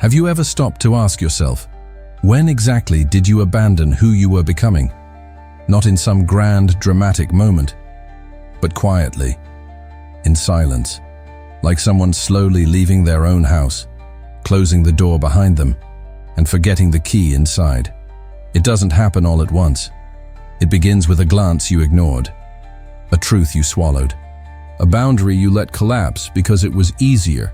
Have you ever stopped to ask yourself, when exactly did you abandon who you were becoming? Not in some grand, dramatic moment, but quietly, in silence, like someone slowly leaving their own house, closing the door behind them, and forgetting the key inside. It doesn't happen all at once. It begins with a glance you ignored, a truth you swallowed, a boundary you let collapse because it was easier,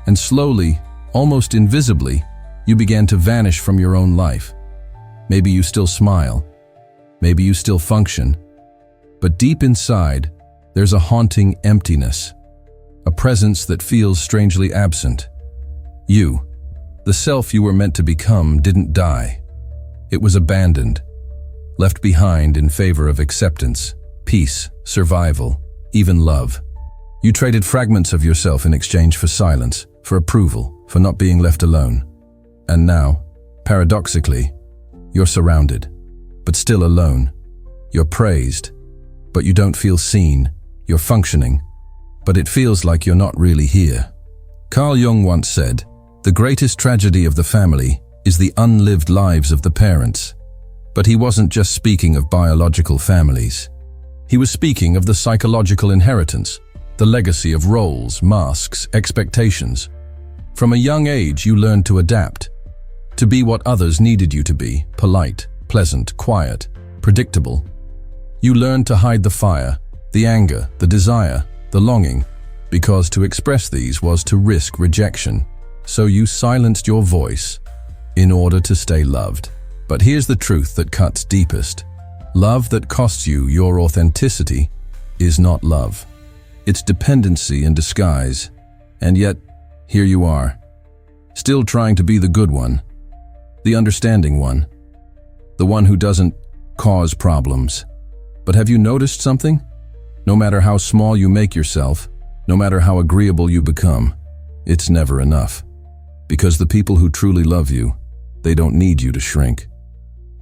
and slowly, almost invisibly, you began to vanish from your own life. Maybe you still smile, maybe you still function, but deep inside, there's a haunting emptiness, a presence that feels strangely absent. You, the self you were meant to become, didn't die. It was abandoned, left behind in favor of acceptance, peace, survival, even love. You traded fragments of yourself in exchange for silence, for approval, for not being left alone. And now, paradoxically, you're surrounded, but still alone. You're praised, but you don't feel seen. You're functioning, but it feels like you're not really here. Carl Jung once said, "The greatest tragedy of the family is the unlived lives of the parents." But he wasn't just speaking of biological families. He was speaking of the psychological inheritance, the legacy of roles, masks, expectations. From a young age, you learned to adapt, to be what others needed you to be, polite, pleasant, quiet, predictable. You learned to hide the fire, the anger, the desire, the longing, because to express these was to risk rejection. So you silenced your voice in order to stay loved. But here's the truth that cuts deepest. Love that costs you your authenticity is not love. It's dependency in disguise. And yet, here you are, still trying to be the good one, the understanding one, the one who doesn't cause problems. But have you noticed something? No matter how small you make yourself, no matter how agreeable you become, it's never enough. Because the people who truly love you, they don't need you to shrink.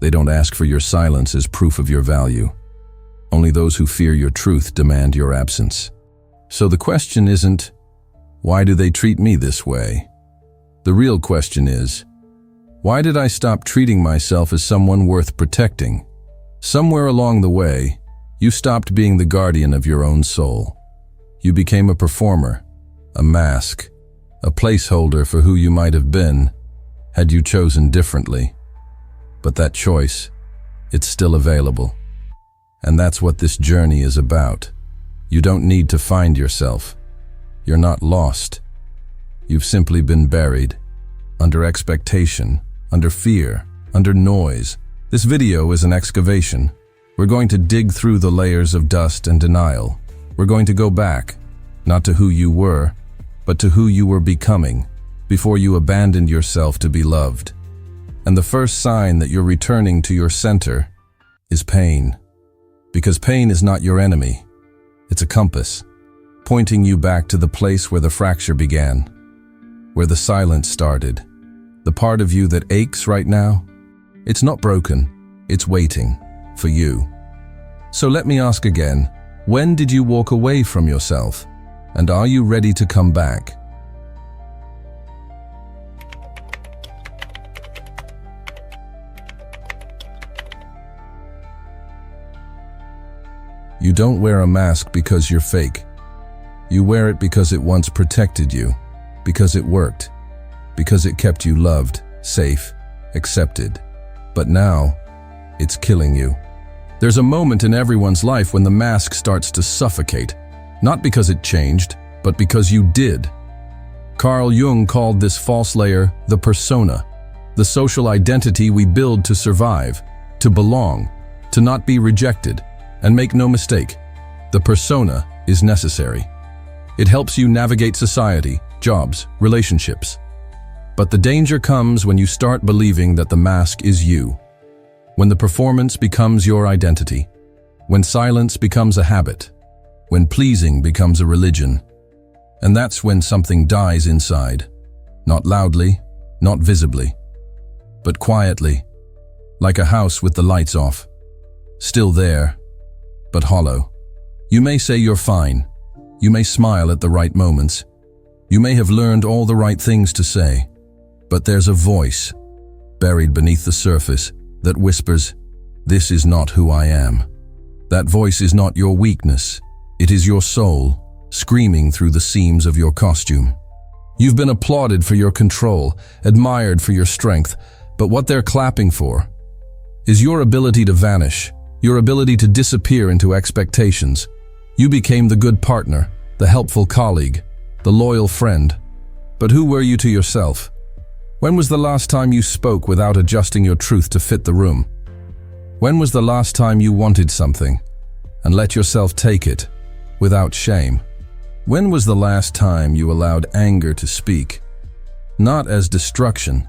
They don't ask for your silence as proof of your value. Only those who fear your truth demand your absence. So the question isn't, why do they treat me this way? The real question is, why did I stop treating myself as someone worth protecting? Somewhere along the way, you stopped being the guardian of your own soul. You became a performer, a mask, a placeholder for who you might have been had you chosen differently. But that choice, it's still available. And that's what this journey is about. You don't need to find yourself. You're not lost. You've simply been buried, under expectation, under fear, under noise. This video is an excavation. We're going to dig through the layers of dust and denial. We're going to go back, not to who you were, but to who you were becoming, before you abandoned yourself to be loved. And the first sign that you're returning to your center is pain. Because pain is not your enemy. It's a compass, pointing you back to the place where the fracture began, where the silence started. The part of you that aches right now, it's not broken, it's waiting for you. So let me ask again, when did you walk away from yourself? And are you ready to come back? You don't wear a mask because you're fake. You wear it because it once protected you, because it worked, because it kept you loved, safe, accepted. But now, it's killing you. There's a moment in everyone's life when the mask starts to suffocate, not because it changed, but because you did. Carl Jung called this false layer the persona, the social identity we build to survive, to belong, to not be rejected. And make no mistake, the persona is necessary. It helps you navigate society, jobs, relationships. But the danger comes when you start believing that the mask is you. When the performance becomes your identity. When silence becomes a habit. When pleasing becomes a religion. And that's when something dies inside. Not loudly, not visibly, but quietly, like a house with the lights off. Still there, but hollow. You may say you're fine. You may smile at the right moments. You may have learned all the right things to say. But there's a voice, buried beneath the surface, that whispers, "This is not who I am." That voice is not your weakness. It is your soul, screaming through the seams of your costume. You've been applauded for your control, admired for your strength, but what they're clapping for is your ability to vanish, your ability to disappear into expectations. You became the good partner, the helpful colleague, the loyal friend. But who were you to yourself? When was the last time you spoke without adjusting your truth to fit the room? When was the last time you wanted something and let yourself take it without shame? When was the last time you allowed anger to speak, not as destruction,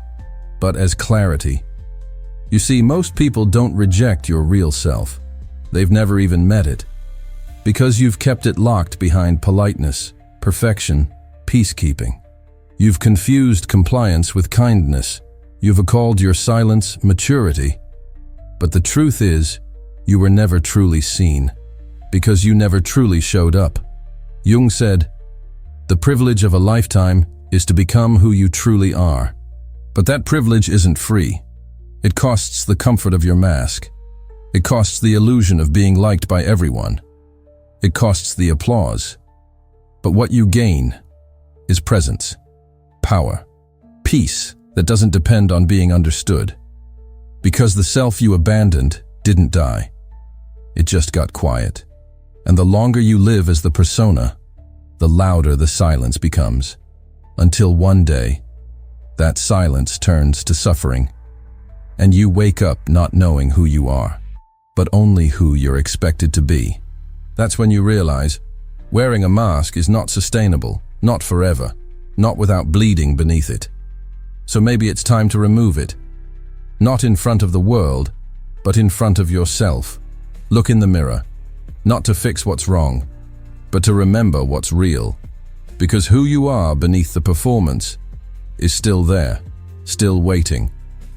but as clarity? You see, most people don't reject your real self. They've never even met it, because you've kept it locked behind politeness, perfection, peacekeeping. You've confused compliance with kindness. You've called your silence maturity. But the truth is, you were never truly seen, because you never truly showed up. Jung said, "The privilege of a lifetime is to become who you truly are." But that privilege isn't free. It costs the comfort of your mask. It costs the illusion of being liked by everyone. It costs the applause. But what you gain is presence, power, peace that doesn't depend on being understood. Because the self you abandoned didn't die. It just got quiet. And the longer you live as the persona, the louder the silence becomes. Until one day, that silence turns to suffering, and you wake up not knowing who you are, but only who you're expected to be. That's when you realize wearing a mask is not sustainable, not forever, not without bleeding beneath it. So maybe it's time to remove it. Not in front of the world, but in front of yourself. Look in the mirror, not to fix what's wrong, but to remember what's real. Because who you are beneath the performance is still there, still waiting,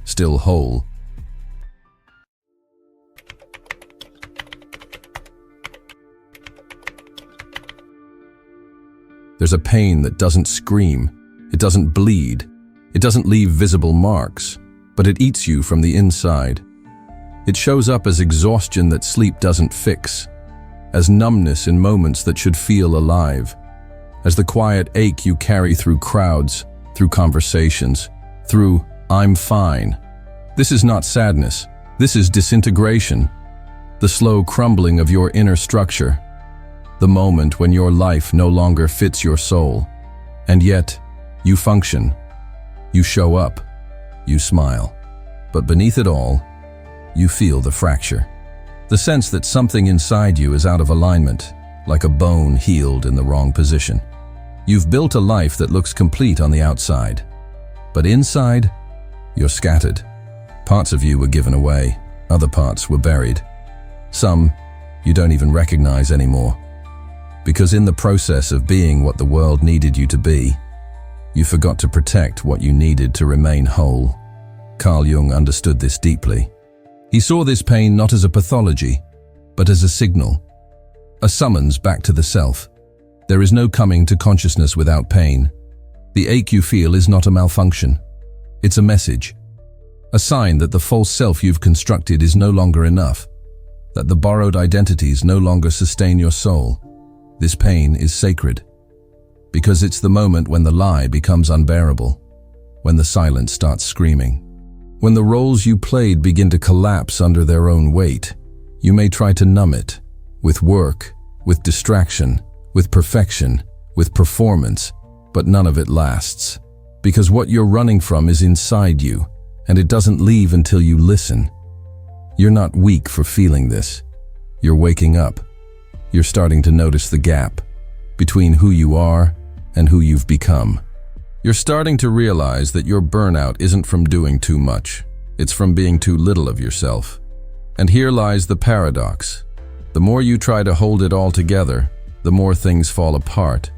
still whole. There's a pain that doesn't scream, it doesn't bleed, it doesn't leave visible marks, but it eats you from the inside. It shows up as exhaustion that sleep doesn't fix, as numbness in moments that should feel alive, as the quiet ache you carry through crowds, through conversations, through "I'm fine." This is not sadness, this is disintegration, the slow crumbling of your inner structure, the moment when your life no longer fits your soul, and yet you function, you show up, you smile. But beneath it all, you feel the fracture. The sense that something inside you is out of alignment, like a bone healed in the wrong position. You've built a life that looks complete on the outside, but inside, you're scattered. Parts of you were given away, other parts were buried. Some you don't even recognize anymore. Because in the process of being what the world needed you to be, you forgot to protect what you needed to remain whole. Carl Jung understood this deeply. He saw this pain not as a pathology, but as a signal, a summons back to the self. There is no coming to consciousness without pain. The ache you feel is not a malfunction. It's a message, a sign that the false self you've constructed is no longer enough, that the borrowed identities no longer sustain your soul. This pain is sacred, because it's the moment when the lie becomes unbearable, when the silence starts screaming. When the roles you played begin to collapse under their own weight, you may try to numb it, with work, with distraction, with perfection, with performance, but none of it lasts. Because what you're running from is inside you, and it doesn't leave until you listen. You're not weak for feeling this. You're waking up. You're starting to notice the gap between who you are and who you've become. You're starting to realize that your burnout isn't from doing too much. It's from being too little of yourself. And here lies the paradox. The more you try to hold it all together, the more things fall apart.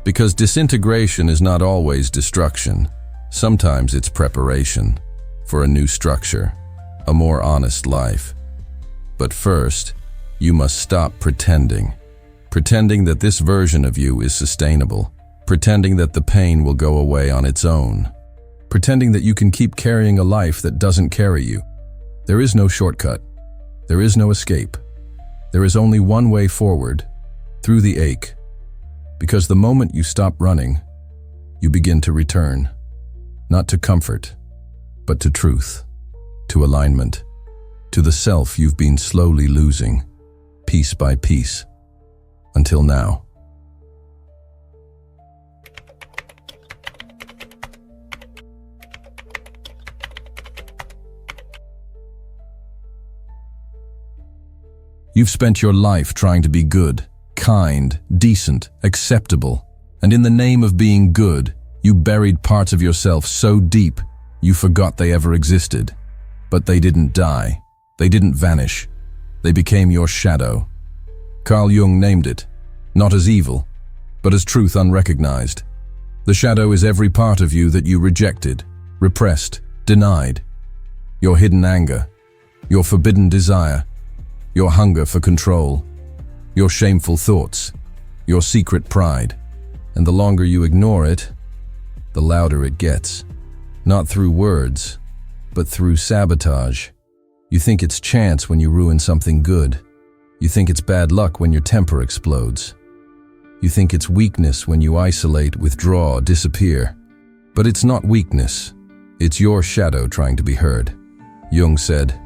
Because disintegration is not always destruction. Sometimes it's preparation for a new structure, a more honest life. But first, you must stop pretending. Pretending that this version of you is sustainable. Pretending that the pain will go away on its own. pretending that you can keep carrying a life that doesn't carry you. There is no shortcut. There is no escape. There is only one way forward, through the ache. Because the moment you stop running, you begin to return, not to comfort, but to truth, to alignment, to the self you've been slowly losing, piece by piece, until now. You've spent your life trying to be good, kind, decent, acceptable, and in the name of being good, you buried parts of yourself so deep you forgot they ever existed. But they didn't die. They didn't vanish. They became your shadow. Carl Jung named it, not as evil, but as truth unrecognized. The shadow is every part of you that you rejected, repressed, denied. Your hidden anger, your forbidden desire, your hunger for control, your shameful thoughts, your secret pride. And the longer you ignore it, the louder it gets. Not through words, but through sabotage. You think it's chance when you ruin something good. You think it's bad luck when your temper explodes. You think it's weakness when you isolate, withdraw, disappear. But it's not weakness. It's your shadow trying to be heard. Jung said,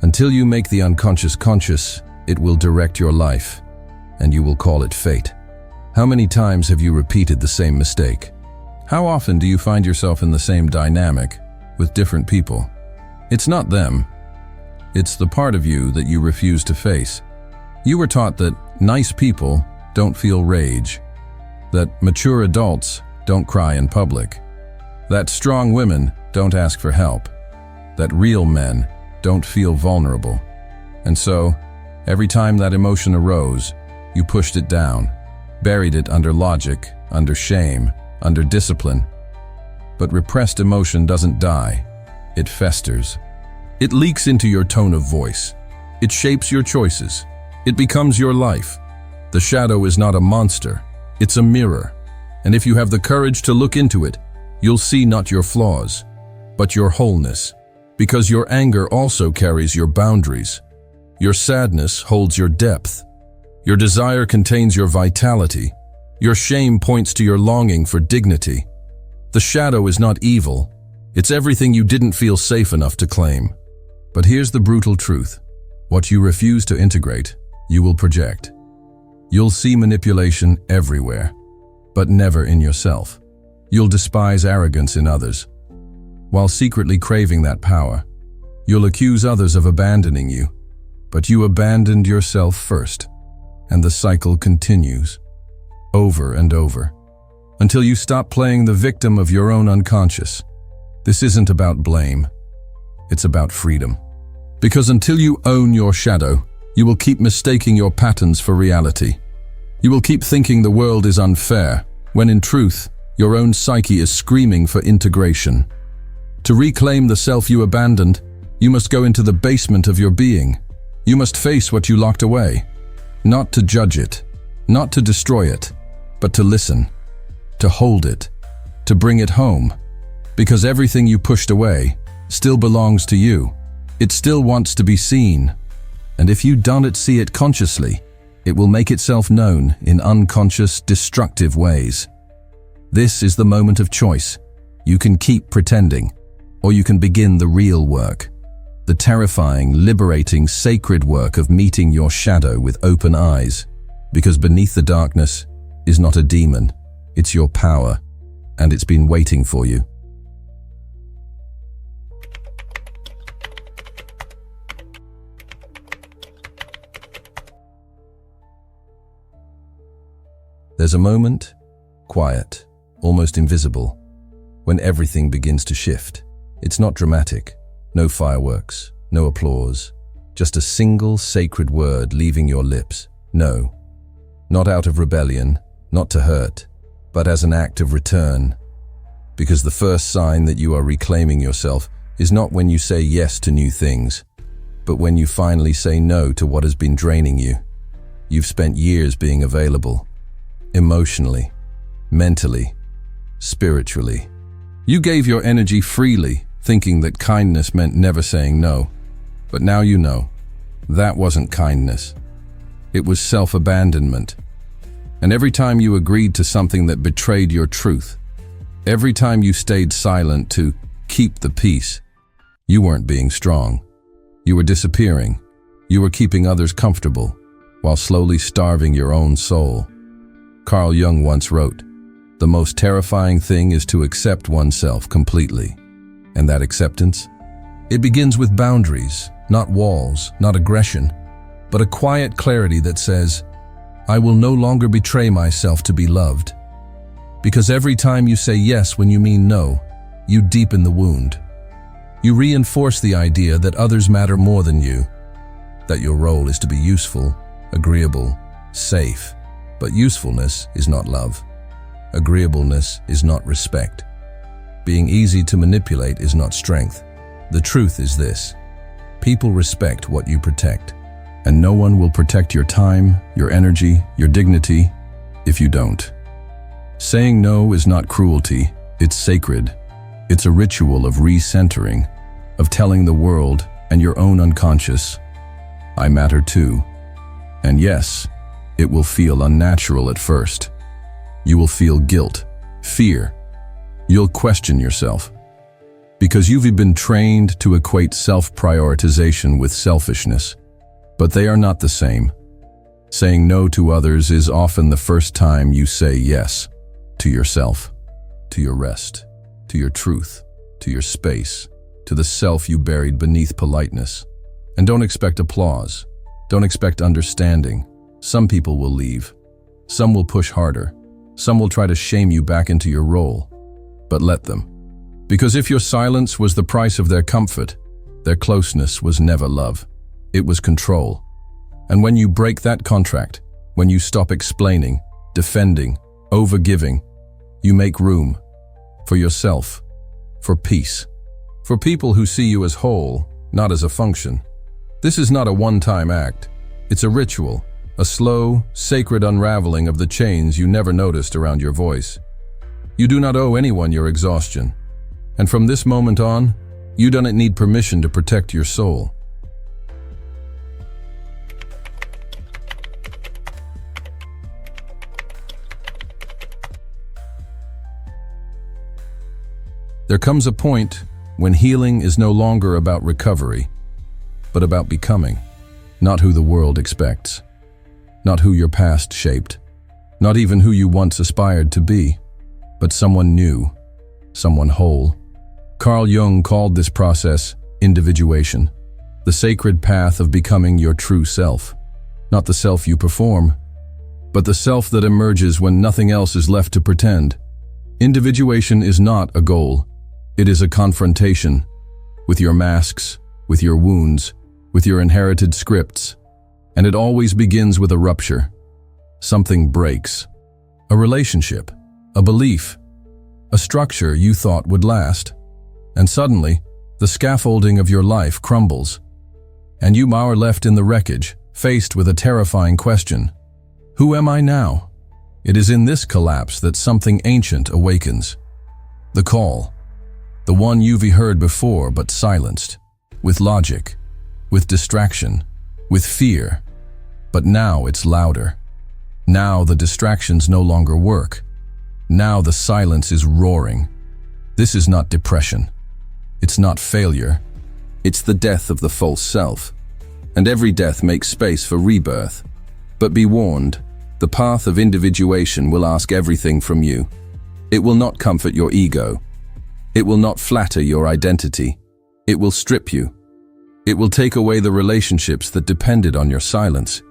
"Until you make the unconscious conscious, it will direct your life, and you will call it fate." How many times have you repeated the same mistake? How often do you find yourself in the same dynamic with different people? It's not them. It's the part of you that you refuse to face. You were taught that nice people don't feel rage, that mature adults don't cry in public, that strong women don't ask for help, that real men don't feel vulnerable. And so, every time that emotion arose, you pushed it down, buried it under logic, under shame, under discipline. But repressed emotion doesn't die. It festers. It leaks into your tone of voice. It shapes your choices. It becomes your life. The shadow is not a monster. It's a mirror. And if you have the courage to look into it, you'll see not your flaws, but your wholeness. Because your anger also carries your boundaries. Your sadness holds your depth. Your desire contains your vitality. Your shame points to your longing for dignity. The shadow is not evil. It's everything you didn't feel safe enough to claim. But here's the brutal truth. What you refuse to integrate, you will project. You'll see manipulation everywhere, but never in yourself. You'll despise arrogance in others. While secretly craving that power, you'll accuse others of abandoning you, but you abandoned yourself first, and the cycle continues, over and over, until you stop playing the victim of your own unconscious. This isn't about blame, it's about freedom. Because until you own your shadow, you will keep mistaking your patterns for reality. You will keep thinking the world is unfair, when in truth, your own psyche is screaming for integration. To reclaim the self you abandoned, you must go into the basement of your being. You must face what you locked away. Not to judge it, not to destroy it, but to listen, to hold it, to bring it home. Because everything you pushed away still belongs to you. It still wants to be seen. And if you don't see it consciously, it will make itself known in unconscious, destructive ways. This is the moment of choice. You can keep pretending, or you can begin the real work. The terrifying, liberating, sacred work of meeting your shadow with open eyes. Because beneath the darkness is not a demon, it's your power, and it's been waiting for you. There's a moment, quiet, almost invisible, when everything begins to shift. It's not dramatic, no fireworks, no applause, just a single sacred word leaving your lips. No, not out of rebellion, not to hurt, but as an act of return. Because the first sign that you are reclaiming yourself is not when you say yes to new things, but when you finally say no to what has been draining you. You've spent years being available, emotionally, mentally, spiritually, You gave your energy freely, thinking that kindness meant never saying no. But now you know, that wasn't kindness. It was self-abandonment. And every time you agreed to something that betrayed your truth, every time you stayed silent to keep the peace, you weren't being strong. You were disappearing. You were keeping others comfortable, while slowly starving your own soul. Carl Jung once wrote, "The most terrifying thing is to accept oneself completely." And that acceptance? It begins with boundaries, not walls, not aggression, but a quiet clarity that says, "I will no longer betray myself to be loved." Because every time you say yes when you mean no, you deepen the wound. You reinforce the idea that others matter more than you, that your role is to be useful, agreeable, safe. But usefulness is not love. Agreeableness is not respect. Being easy to manipulate is not strength. The truth is this: people respect what you protect, and no one will protect your time, your energy, your dignity if you don't. Saying no is not cruelty, it's sacred. It's a ritual of recentering, of telling the world and your own unconscious, I matter too. And yes, it will feel unnatural at first. You will feel guilt, fear. You'll question yourself. Because you've been trained to equate self-prioritization with selfishness. But they are not the same. Saying no to others is often the first time you say yes to yourself, to your rest, to your truth, to your space, to the self you buried beneath politeness. And don't expect applause. Don't expect understanding. Some people will leave. Some will push harder. Some will try to shame you back into your role. But let them. Because if your silence was the price of their comfort, their closeness was never love. It was control. And when you break that contract, when you stop explaining, defending, overgiving, you make room for yourself, for peace, for people who see you as whole, not as a function. This is not a one-time act. It's a ritual, a slow, sacred unraveling of the chains you never noticed around your voice. You do not owe anyone your exhaustion. And from this moment on, you don't need permission to protect your soul. There comes a point when healing is no longer about recovery, but about becoming, not who the world expects, not who your past shaped, not even who you once aspired to be, but someone new, someone whole. Carl Jung called this process individuation, the sacred path of becoming your true self, not the self you perform, but the self that emerges when nothing else is left to pretend. Individuation is not a goal. It is a confrontation with your masks, with your wounds, with your inherited scripts, and it always begins with a rupture. Something breaks. A relationship, a belief, a structure you thought would last. And suddenly, the scaffolding of your life crumbles, and you are left in the wreckage, faced with a terrifying question. Who am I now? It is in this collapse that something ancient awakens. The call. The one you've heard before but silenced, with logic, with distraction, with fear. But now it's louder. Now the distractions no longer work. Now the silence is roaring. This is not depression. It's not failure. It's the death of the false self. And every death makes space for rebirth. But be warned, the path of individuation will ask everything from you. It will not comfort your ego. It will not flatter your identity. It will strip you. It will take away the relationships that depended on your silence.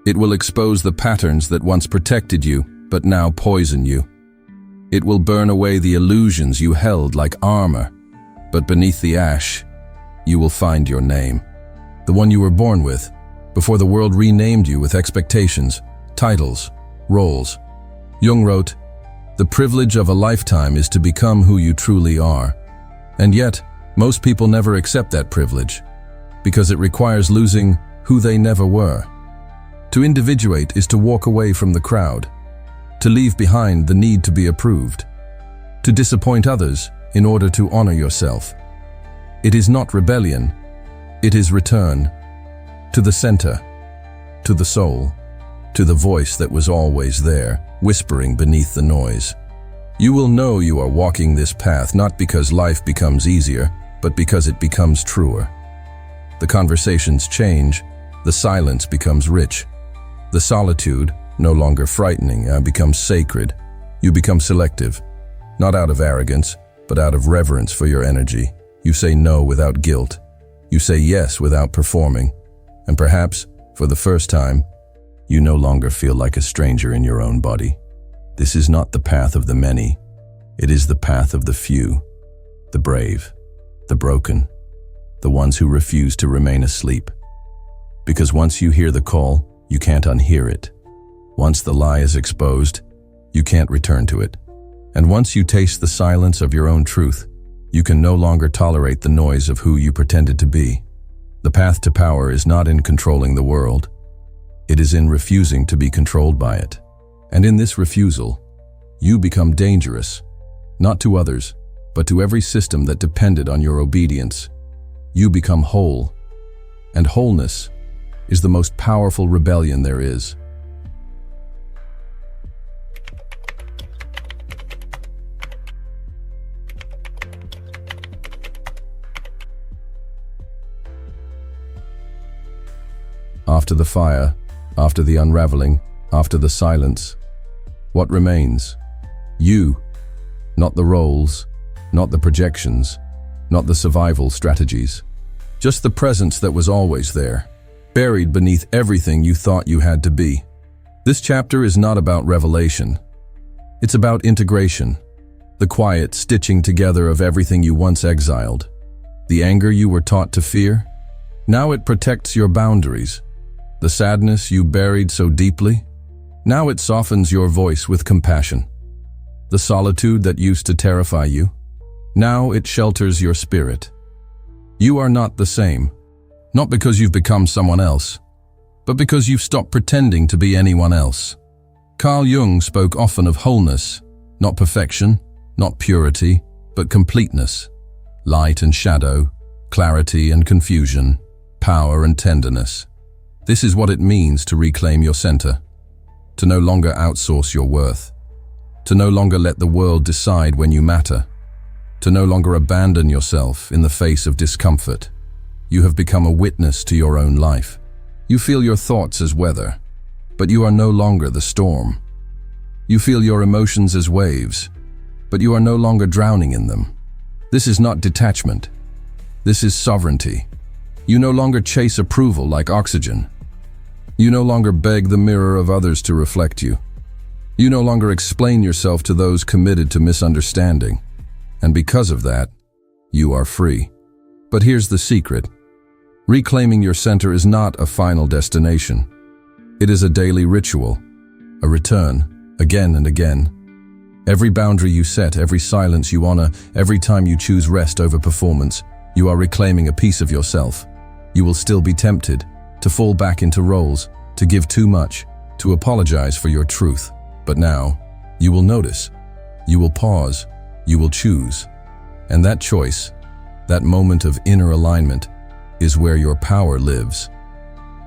It will expose the patterns that once protected you, but now poison you. It will burn away the illusions you held like armor, but beneath the ash, you will find your name. The one you were born with, before the world renamed you with expectations, titles, roles. Jung wrote, "The privilege of a lifetime is to become who you truly are." And yet, most people never accept that privilege, because it requires losing who they never were. To individuate is to walk away from the crowd, to leave behind the need to be approved. To disappoint others in order to honor yourself. It is not rebellion, it is return to the center, to the soul, to the voice that was always there, whispering beneath the noise. You will know you are walking this path not because life becomes easier, but because it becomes truer. The conversations change, the silence becomes rich. The solitude, no longer frightening, becomes sacred. You become selective, not out of arrogance, but out of reverence for your energy. You say no without guilt. You say yes without performing. And perhaps, for the first time, you no longer feel like a stranger in your own body. This is not the path of the many. It is the path of the few, the brave, the broken, the ones who refuse to remain asleep. Because once you hear the call, you can't unhear it. Once the lie is exposed, you can't return to it. And once you taste the silence of your own truth, you can no longer tolerate the noise of who you pretended to be. The path to power is not in controlling the world. It is in refusing to be controlled by it. And in this refusal, you become dangerous, not to others, but to every system that depended on your obedience. You become whole, and wholeness is the most powerful rebellion there is. After the fire, after the unraveling, after the silence, what remains? You, not the roles, not the projections, not the survival strategies. Just the presence that was always there, buried beneath everything you thought you had to be. This chapter is not about revelation. It's about integration, the quiet stitching together of everything you once exiled. The anger you were taught to fear, now it protects your boundaries. The sadness you buried so deeply, now it softens your voice with compassion. The solitude that used to terrify you, now it shelters your spirit. You are not the same, not because you've become someone else, but because you've stopped pretending to be anyone else. Carl Jung spoke often of wholeness, not perfection, not purity, but completeness. Light and shadow, clarity and confusion, power and tenderness. This is what it means to reclaim your center, to no longer outsource your worth, to no longer let the world decide when you matter, to no longer abandon yourself in the face of discomfort. You have become a witness to your own life. You feel your thoughts as weather, but you are no longer the storm. You feel your emotions as waves, but you are no longer drowning in them. This is not detachment. This is sovereignty. You no longer chase approval like oxygen. You no longer beg the mirror of others to reflect you. You no longer explain yourself to those committed to misunderstanding. And because of that, you are free. But here's the secret. Reclaiming your center is not a final destination. It is a daily ritual, a return, again and again. Every boundary you set, every silence you honor, every time you choose rest over performance, you are reclaiming a piece of yourself. You will still be tempted to fall back into roles, to give too much, to apologize for your truth. But now, you will notice, you will pause, you will choose. And that choice, that moment of inner alignment, is where your power lives.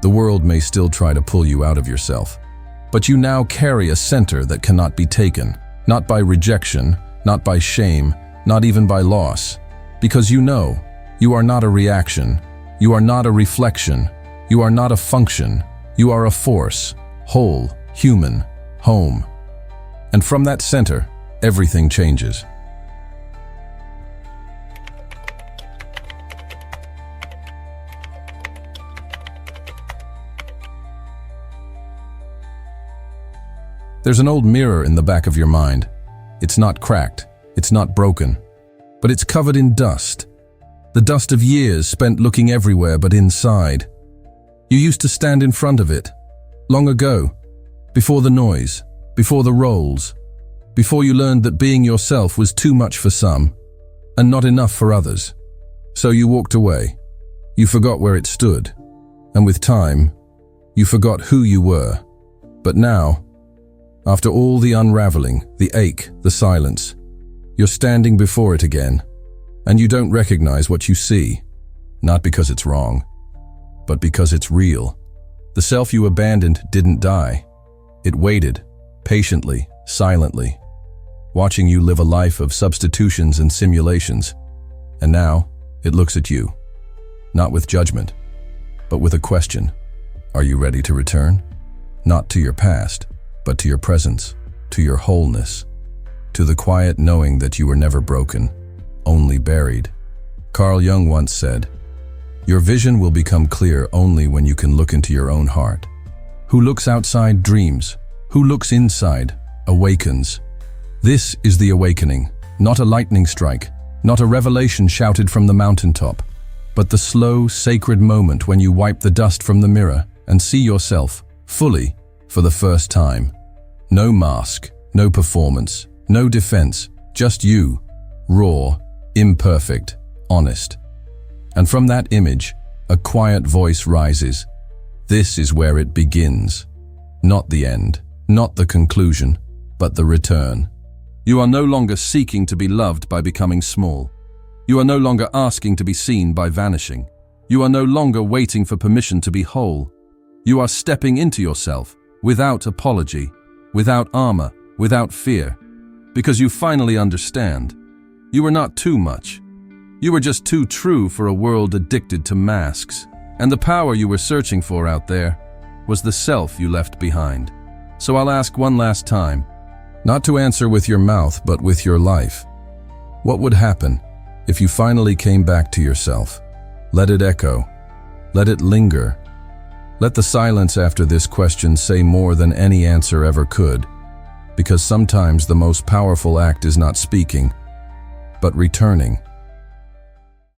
The world may still try to pull you out of yourself, but you now carry a center that cannot be taken, not by rejection, not by shame, not even by loss, because you know, you are not a reaction, you are not a reflection, you are not a function, you are a force, whole, human, home. And from that center, everything changes. There's an old mirror in the back of your mind. It's not cracked, it's not broken, but it's covered in dust. The dust of years spent looking everywhere but inside. You used to stand in front of it, long ago, before the noise, before the roles, before you learned that being yourself was too much for some, and not enough for others. So you walked away. You forgot where it stood, and with time, you forgot who you were. But now, after all the unraveling, the ache, the silence, You're standing before it again, and you don't recognize what you see, not because it's wrong, but because it's real. The self you abandoned didn't die. It waited, patiently, silently, watching you live a life of substitutions and simulations. And now, it looks at you, not with judgment, but with a question. Are you ready to return? Not to your past, but to your presence, to your wholeness, to the quiet knowing that you were never broken, only buried. Carl Jung once said, "Your vision will become clear only when you can look into your own heart. Who looks outside dreams. Who looks inside awakens." This is the awakening, not a lightning strike, not a revelation shouted from the mountaintop, but the slow, sacred moment when you wipe the dust from the mirror and see yourself fully for the first time. No mask, no performance, no defense, just you, raw, imperfect, honest. And from that image, a quiet voice rises. This is where it begins. Not the end, not the conclusion, but the return. You are no longer seeking to be loved by becoming small. You are no longer asking to be seen by vanishing. You are no longer waiting for permission to be whole. You are stepping into yourself without apology, without armor, without fear, because you finally understand. You were not too much. You were just too true for a world addicted to masks, and the power you were searching for out there was the self you left behind. So I'll ask one last time, not to answer with your mouth, but with your life. What would happen if you finally came back to yourself? Let it echo. Let it linger. Let the silence after this question say more than any answer ever could, because sometimes the most powerful act is not speaking, but returning.